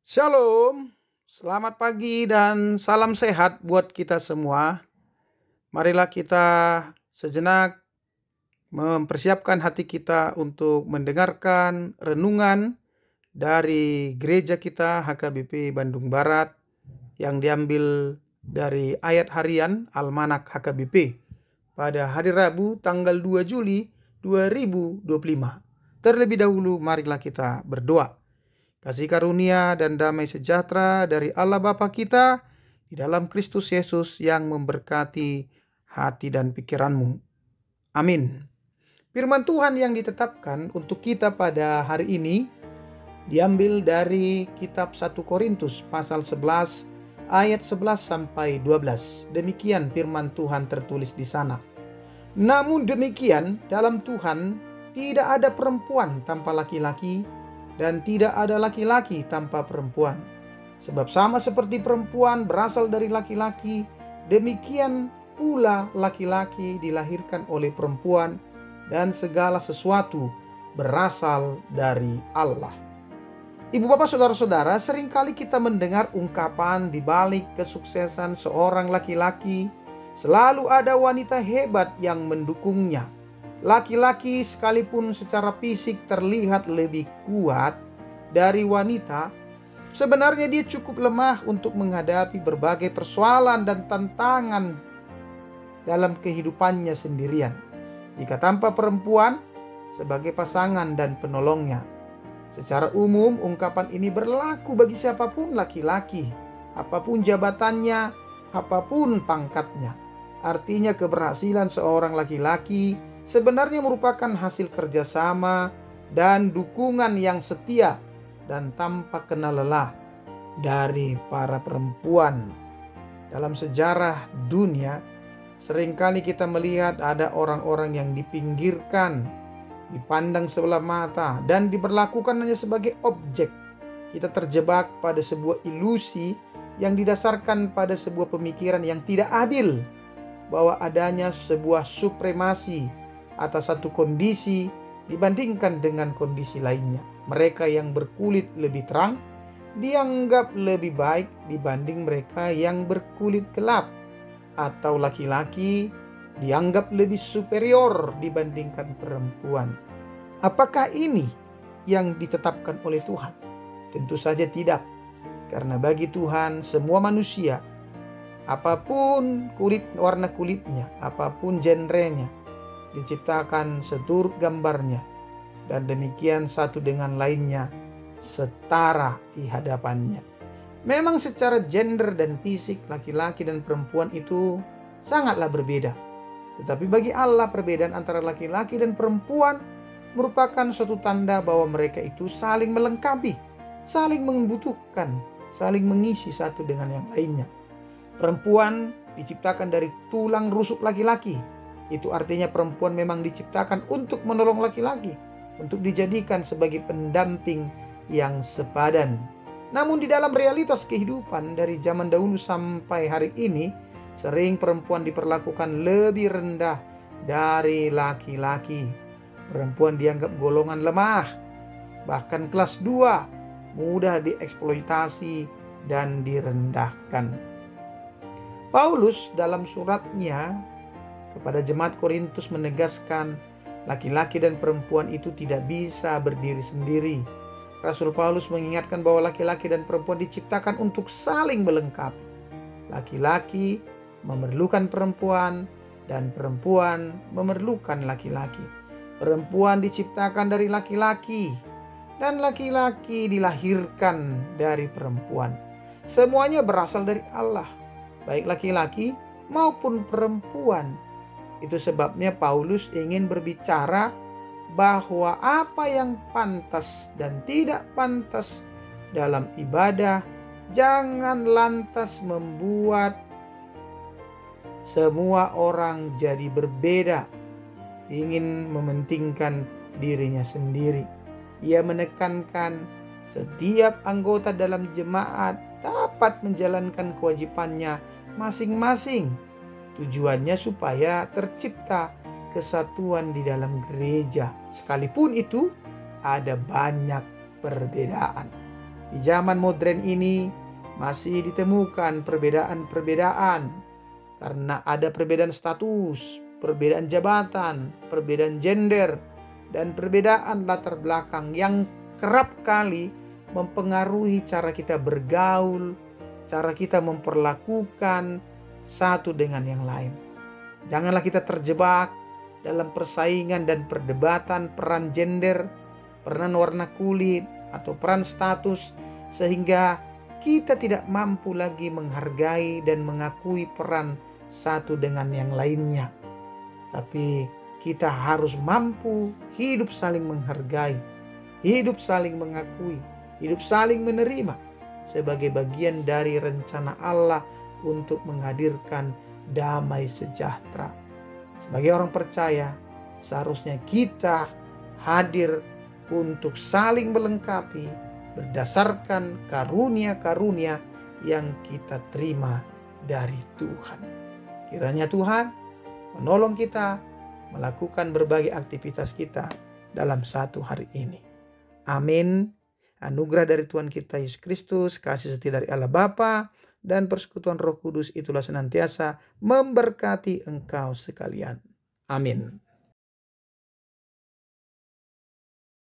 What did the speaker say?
Shalom, selamat pagi dan salam sehat buat kita semua. Marilah kita sejenak mempersiapkan hati kita untuk mendengarkan renungan dari gereja kita HKBP Bandung Barat yang diambil dari ayat harian Almanak HKBP pada hari Rabu tanggal 2 Juli 2025. Terlebih dahulu marilah kita berdoa. Kasih karunia dan damai sejahtera dari Allah Bapa kita di dalam Kristus Yesus yang memberkati hati dan pikiranmu. Amin. Firman Tuhan yang ditetapkan untuk kita pada hari ini diambil dari kitab 1 Korintus pasal 11 ayat 11 sampai 12. Demikian firman Tuhan tertulis di sana. Namun demikian, dalam Tuhan tidak ada perempuan tanpa laki-laki, dan tidak ada laki-laki tanpa perempuan. Sebab sama seperti perempuan berasal dari laki-laki, demikian pula laki-laki dilahirkan oleh perempuan, dan segala sesuatu berasal dari Allah. Ibu bapak saudara-saudara, seringkali kita mendengar ungkapan di balik kesuksesan seorang laki-laki, selalu ada wanita hebat yang mendukungnya. Laki-laki sekalipun secara fisik terlihat lebih kuat dari wanita, sebenarnya dia cukup lemah untuk menghadapi berbagai persoalan dan tantangan dalam kehidupannya sendirian, jika tanpa perempuan sebagai pasangan dan penolongnya. Secara umum, ungkapan ini berlaku bagi siapapun laki-laki, apapun jabatannya, apapun pangkatnya. Artinya keberhasilan seorang laki-laki sebenarnya merupakan hasil kerjasama dan dukungan yang setia dan tanpa kenal lelah dari para perempuan. Dalam sejarah dunia, seringkali kita melihat ada orang-orang yang dipinggirkan, dipandang sebelah mata, dan diberlakukan hanya sebagai objek. Kita terjebak pada sebuah ilusi yang didasarkan pada sebuah pemikiran yang tidak adil, bahwa adanya sebuah supremasi atas satu kondisi dibandingkan dengan kondisi lainnya. Mereka yang berkulit lebih terang dianggap lebih baik dibanding mereka yang berkulit gelap, atau laki-laki dianggap lebih superior dibandingkan perempuan. Apakah ini yang ditetapkan oleh Tuhan? Tentu saja tidak, karena bagi Tuhan semua manusia, apapun warna kulitnya, apapun genrenya, diciptakan seturut gambarnya, dan demikian satu dengan lainnya setara di hadapannya. Memang secara gender dan fisik laki-laki dan perempuan itu sangatlah berbeda. Tetapi bagi Allah perbedaan antara laki-laki dan perempuan merupakan suatu tanda bahwa mereka itu saling melengkapi, saling membutuhkan, saling mengisi satu dengan yang lainnya. Perempuan diciptakan dari tulang rusuk laki-laki. Itu artinya perempuan memang diciptakan untuk menolong laki-laki, untuk dijadikan sebagai pendamping yang sepadan. Namun di dalam realitas kehidupan dari zaman dahulu sampai hari ini, sering perempuan diperlakukan lebih rendah dari laki-laki. Perempuan dianggap golongan lemah, bahkan kelas 2, mudah dieksploitasi dan direndahkan. Paulus dalam suratnya kepada jemaat Korintus menegaskan laki-laki dan perempuan itu tidak bisa berdiri sendiri. Rasul Paulus mengingatkan bahwa laki-laki dan perempuan diciptakan untuk saling melengkapi. Laki-laki memerlukan perempuan dan perempuan memerlukan laki-laki. Perempuan diciptakan dari laki-laki dan laki-laki dilahirkan dari perempuan. Semuanya berasal dari Allah, baik laki-laki maupun perempuan. Itu sebabnya Paulus ingin berbicara bahwa apa yang pantas dan tidak pantas dalam ibadah jangan lantas membuat semua orang jadi berbeda, ingin mementingkan dirinya sendiri. Ia menekankan setiap anggota dalam jemaat dapat menjalankan kewajibannya masing-masing. Tujuannya supaya tercipta kesatuan di dalam gereja, sekalipun itu ada banyak perbedaan. Di zaman modern ini masih ditemukan perbedaan-perbedaan karena ada perbedaan status, perbedaan jabatan, perbedaan gender, dan perbedaan latar belakang yang kerap kali mempengaruhi cara kita bergaul, cara kita memperlakukan satu dengan yang lain. Janganlah kita terjebak dalam persaingan dan perdebatan peran gender, peran warna kulit, atau peran status, sehingga kita tidak mampu lagi menghargai dan mengakui peran satu dengan yang lainnya. Tapi kita harus mampu hidup saling menghargai, hidup saling mengakui, hidup saling menerima sebagai bagian dari rencana Allah untuk menghadirkan damai sejahtera. Sebagai orang percaya, seharusnya kita hadir untuk saling melengkapi berdasarkan karunia-karunia yang kita terima dari Tuhan. Kiranya Tuhan menolong kita melakukan berbagai aktivitas kita dalam satu hari ini. Amin. Anugerah dari Tuhan kita Yesus Kristus, kasih setia dari Allah Bapa, dan persekutuan Roh Kudus itulah senantiasa memberkati engkau sekalian. Amin.